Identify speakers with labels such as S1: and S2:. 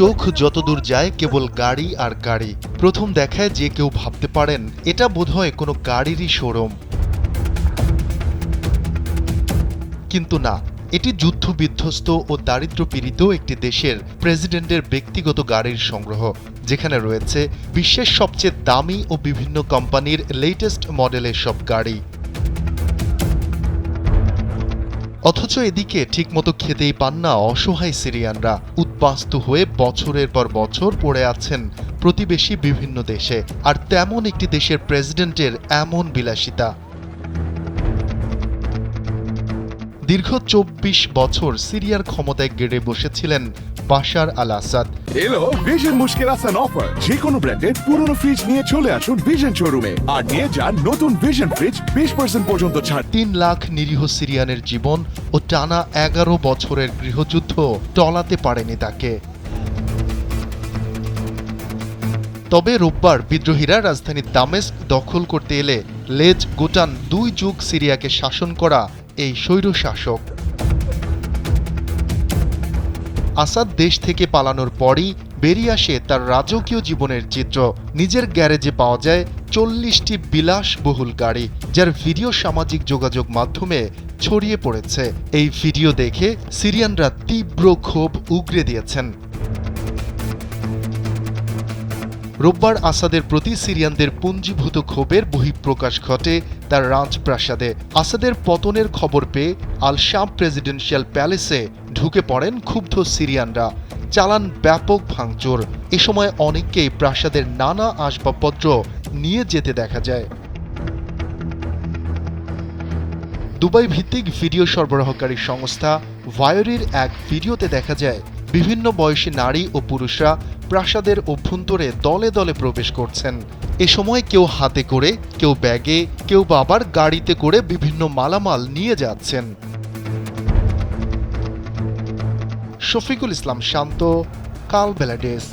S1: চোখ যতদূর যায় কেবল গাড়ি আর গাড়ি। প্রথম দেখায় যে কেউ ভাবতে পারেন এটা বোধহয় কোনো গাড়িরই শোরুম, কিন্তু না, এটি যুদ্ধবিধ্বস্ত ও দারিদ্র্যপীড়িত একটি দেশের প্রেসিডেন্টের ব্যক্তিগত গাড়ির সংগ্রহ, যেখানে রয়েছে বিশ্বের সবচেয়ে দামি ও বিভিন্ন কোম্পানির লেটেস্ট মডেলের সব গাড়ি। অথচ এদিকে ঠিকমতো খেতেই পান না অসহায় সিরিয়ানরা। উদ্বাস্তু হয়ে বছরের পর বছর পড়ে আছেন প্রতিবেশী বিভিন্ন দেশে, আর তেমন একটি দেশের প্রেসিডেন্টের এমন বিলাসিতা। দীর্ঘ ২৪ বছর সিরিয়ার ক্ষমতায় গেড়ে বসেছিলেন বাশার আল আসাদ।
S2: এলো ভিশন মুশকিল আসান অফার। যে কোনো ব্র্যান্ডের পুরনো ফ্রিজ নিয়ে চলে আসুন ভিশন শোরুমে আর নিয়ে যান নতুন ভিশন ফ্রিজ 20% পর্যন্ত ছাড়।
S1: ৩ লাখ নিরীহ সিরিয়ানের জীবন ও টানা ১১ বছরের গৃহযুদ্ধ টলাতে পারেনি তাকে। তবে রোববার বিদ্রোহীরা রাজধানী দামেস্ক দখল করতে এলে লেজ গোটান ২ যুগ সিরিয়াকে শাসন করা এই স্বৈরশাসক। আসাদ দেশ থেকে পালানোর পরই বেরিয়ে আসে তার রাজকীয় জীবনের চিত্র। নিজের গ্যারেজে পাওয়া যায় ৪০টি বিলাসবহুল গাড়ি, যার ভিডিও সামাজিক যোগাযোগ মাধ্যমে ছড়িয়ে পড়েছে। এই ভিডিও দেখে সিরিয়ানরা তীব্র ক্ষোভ উগরে দিয়েছেন। রোববার আসাদের প্রতি সিরিয়ানদের পুঞ্জীভূত ক্ষোভের বহিঃপ্রকাশ ঘটে তার রাজপ্রাসাদে। আসাদের পতনের খবর পেয়ে আল শাম প্রেসিডেন্সিয়াল প্যালেসে ঢুকে পড়েন ক্ষুব্ধ সিরিয়ানরা, চালান ব্যাপক ভাঙচুর। এ সময় অনেককেই প্রাসাদের নানা আসবাবপত্র নিয়ে যেতে দেখা যায়। দুবাই ভিত্তিক ভিডিও সরবরাহকারী সংস্থা ভায়োরির এক ভিডিওতে দেখা যায় বিভিন্ন বয়সী নারী ও পুরুষরা প্রাসাদের অভ্যন্তরে দলে দলে প্রবেশ করছেন। এ সময় কেউ হাতে করে, কেউ ব্যাগে, কেউ বা আবার গাড়িতে করে বিভিন্ন মালামাল নিয়ে যাচ্ছেন। শফিকুল ইসলাম শান্ত, কালবেলা ডেস্ক।